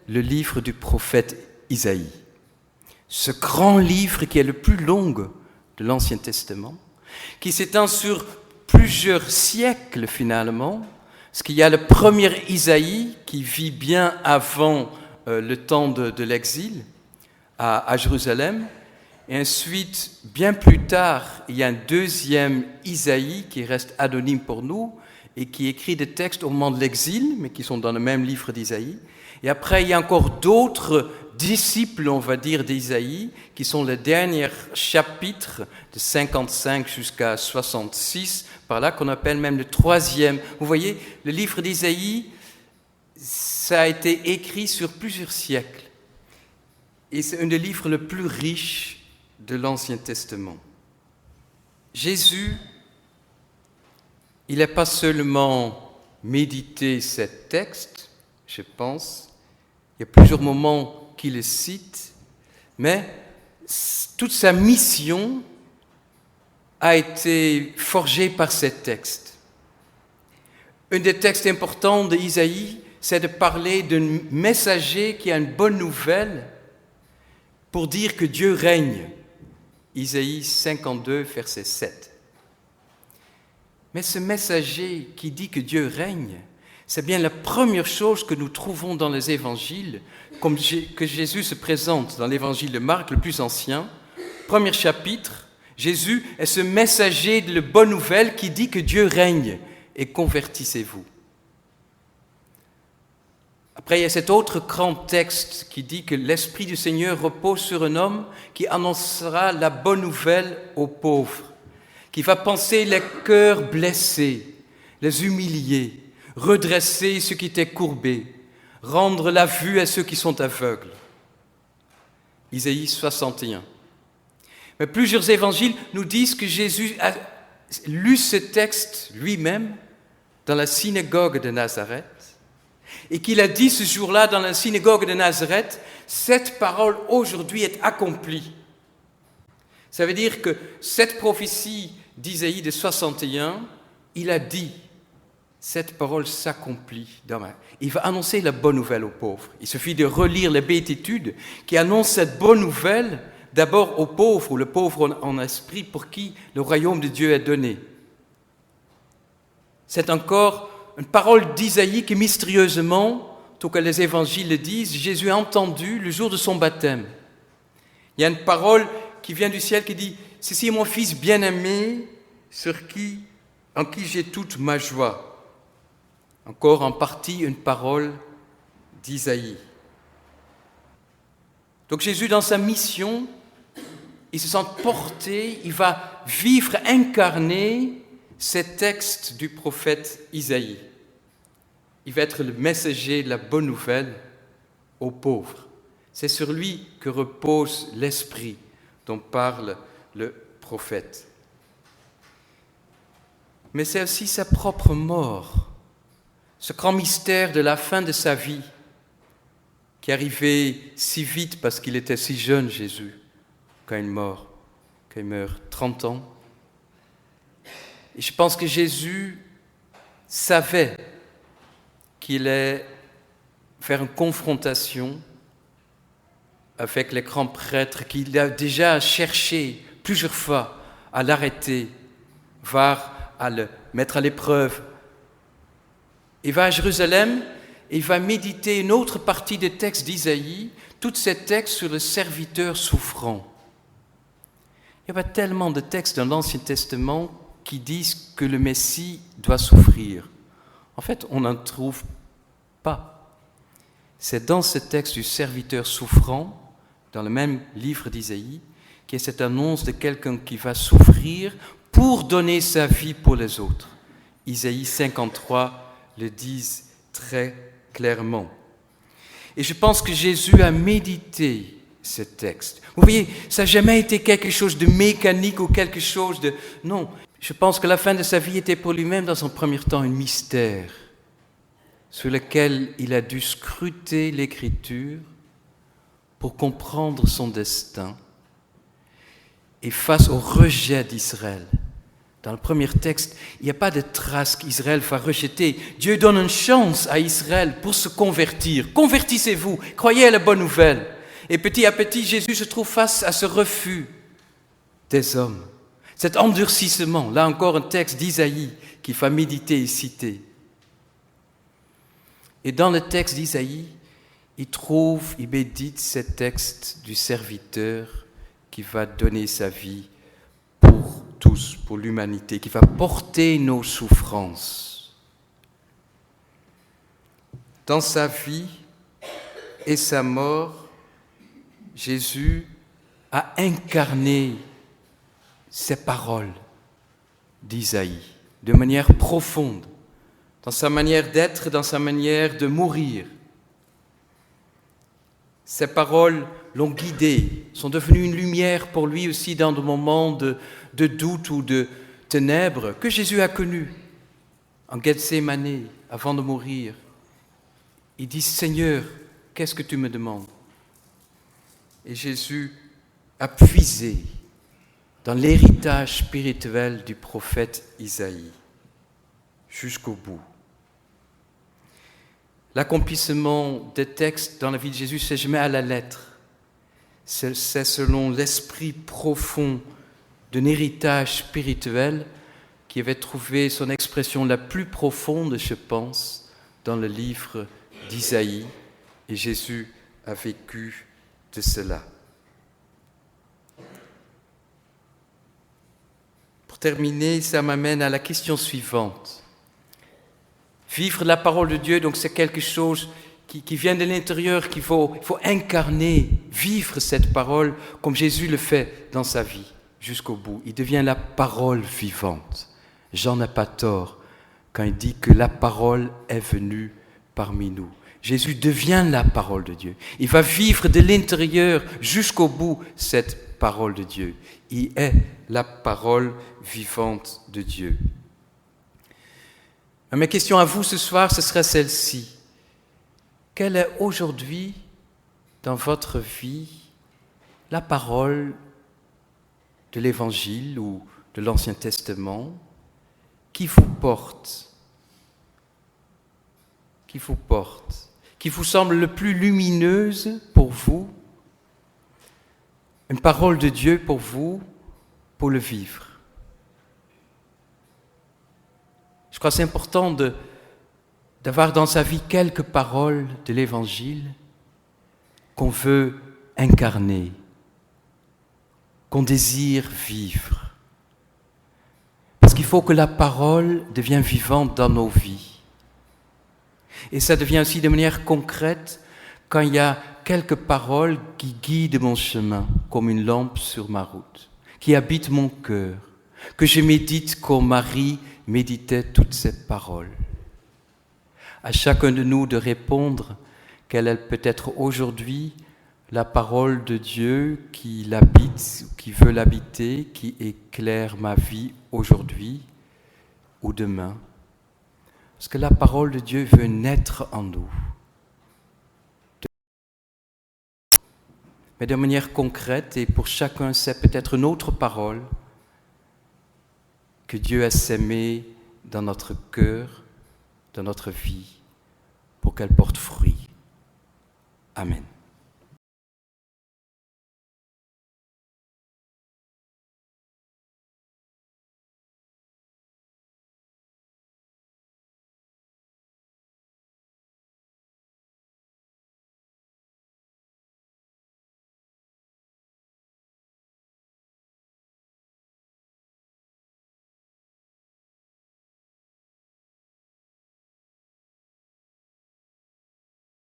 le livre du prophète Isaïe. Ce grand livre qui est le plus long de l'Ancien Testament, qui s'étend sur plusieurs siècles finalement, parce qu'il y a le premier Isaïe qui vit bien avant le temps de l'exil à Jérusalem, et ensuite, bien plus tard, il y a un deuxième Isaïe qui reste anonyme pour nous et qui écrit des textes au moment de l'exil, mais qui sont dans le même livre d'Isaïe. Et après, il y a encore d'autres disciples, on va dire, d'Isaïe, qui sont les derniers chapitres de 55 jusqu'à 66, par là qu'on appelle même le troisième. Vous voyez, le livre d'Isaïe, ça a été écrit sur plusieurs siècles. Et c'est un des livres les plus riches de l'Ancien Testament. Jésus, il n'a pas seulement médité ces textes, je pense, il y a plusieurs moments qu'il les cite, mais toute sa mission a été forgée par ces textes. Un des textes importants d'Isaïe, c'est de parler d'un messager qui a une bonne nouvelle pour dire que Dieu règne. Isaïe 52, verset 7. Mais ce messager qui dit que Dieu règne, c'est bien la première chose que nous trouvons dans les évangiles, comme que Jésus se présente dans l'évangile de Marc, le plus ancien. Premier chapitre, Jésus est ce messager de la bonne nouvelle qui dit que Dieu règne et convertissez-vous. Après, il y a cet autre grand texte qui dit que l'Esprit du Seigneur repose sur un homme qui annoncera la bonne nouvelle aux pauvres, qui va panser les cœurs blessés, les humilier, redresser ceux qui étaient courbés, rendre la vue à ceux qui sont aveugles. Isaïe 61. Mais plusieurs évangiles nous disent que Jésus a lu ce texte lui-même dans la synagogue de Nazareth, et qu'il a dit ce jour-là dans la synagogue de Nazareth, cette parole aujourd'hui est accomplie. Ça veut dire que cette prophétie d'Isaïe de 61, il a dit, cette parole s'accomplit. Il va annoncer la bonne nouvelle aux pauvres. Il suffit de relire les béatitudes qui annoncent cette bonne nouvelle d'abord aux pauvres, ou le pauvre en esprit pour qui le royaume de Dieu est donné. C'est encore une parole d'Isaïe qui mystérieusement, tout que les évangiles le disent, Jésus a entendu le jour de son baptême. Il y a une parole qui vient du ciel qui dit « Ceci est mon fils bien-aimé, en qui j'ai toute ma joie. » Encore en partie une parole d'Isaïe. Donc Jésus, dans sa mission, il se sent porté, il va vivre, incarner ces textes du prophète Isaïe. Il va être le messager de la bonne nouvelle aux pauvres. C'est sur lui que repose l'esprit dont parle le prophète. Mais c'est aussi sa propre mort, ce grand mystère de la fin de sa vie, qui arrivait si vite parce qu'il était si jeune, Jésus, quand il meurt, 30 ans. Et je pense que Jésus savait qu'il allait faire une confrontation avec les grands prêtres, qu'il a déjà cherché plusieurs fois à l'arrêter, voire à le mettre à l'épreuve. Il va à Jérusalem et il va méditer une autre partie des textes d'Isaïe, tous ces textes sur le serviteur souffrant. Il y a pas tellement de textes dans l'Ancien Testament qui disent que le Messie doit souffrir. En fait, on n'en trouve pas. C'est dans ce texte du serviteur souffrant, dans le même livre d'Isaïe, qu'il y a cette annonce de quelqu'un qui va souffrir pour donner sa vie pour les autres. Isaïe 53 le dit très clairement. Et je pense que Jésus a médité ce texte. Vous voyez, ça n'a jamais été quelque chose de mécanique ou quelque chose de... Non, je pense que la fin de sa vie était pour lui-même, dans son premier temps, un mystère sur lequel il a dû scruter l'Écriture pour comprendre son destin. Et face au rejet d'Israël, dans le premier texte, il n'y a pas de trace qu'Israël va rejeter. Dieu donne une chance à Israël pour se convertir. Convertissez-vous, croyez à la bonne nouvelle. Et petit à petit, Jésus se trouve face à ce refus des hommes. Cet endurcissement, là encore un texte d'Isaïe qu'il faut méditer et citer. Et dans le texte d'Isaïe, il médite ce texte du serviteur qui va donner sa vie pour tous, pour l'humanité, qui va porter nos souffrances. Dans sa vie et sa mort, Jésus a incarné ces paroles d'Isaïe de manière profonde, dans sa manière d'être, dans sa manière de mourir. Ces paroles l'ont guidé, sont devenues une lumière pour lui aussi dans des moments de doute ou de ténèbres que Jésus a connus. En Gethsémani, avant de mourir, il dit « Seigneur, qu'est-ce que tu me demandes ?» Et Jésus a puisé dans l'héritage spirituel du prophète Isaïe jusqu'au bout. L'accomplissement des textes dans la vie de Jésus, c'est jamais à la lettre. C'est selon l'esprit profond d'un héritage spirituel qui avait trouvé son expression la plus profonde, je pense, dans le livre d'Isaïe. Et Jésus a vécu de cela. Pour terminer, ça m'amène à la question suivante. Vivre la parole de Dieu, donc c'est quelque chose qui vient de l'intérieur, il faut incarner, vivre cette parole comme Jésus le fait dans sa vie jusqu'au bout. Il devient la parole vivante. Jean n'a pas tort quand il dit que la parole est venue parmi nous. Jésus devient la parole de Dieu. Il va vivre de l'intérieur jusqu'au bout cette parole de Dieu. Il est la parole vivante de Dieu. Ma question à vous ce soir, ce sera celle-ci. Quelle est aujourd'hui, dans votre vie, la parole de l'Évangile ou de l'Ancien Testament qui vous porte, qui vous semble le plus lumineuse pour vous, une parole de Dieu pour vous, pour le vivre. Je crois que c'est important d'avoir dans sa vie quelques paroles de l'Évangile qu'on veut incarner, qu'on désire vivre. Parce qu'il faut que la parole devienne vivante dans nos vies. Et ça devient aussi de manière concrète quand il y a quelques paroles qui guident mon chemin comme une lampe sur ma route, qui habitent mon cœur, que je médite comme Marie méditait toutes ces paroles. À chacun de nous de répondre quelle est peut-être aujourd'hui la parole de Dieu qui l'habite, qui veut l'habiter, qui éclaire ma vie aujourd'hui ou demain. Parce que la parole de Dieu veut naître en nous. Mais de manière concrète, et pour chacun, c'est peut-être une autre parole que Dieu a sémée dans notre cœur, dans notre vie, pour qu'elle porte fruit. Amen.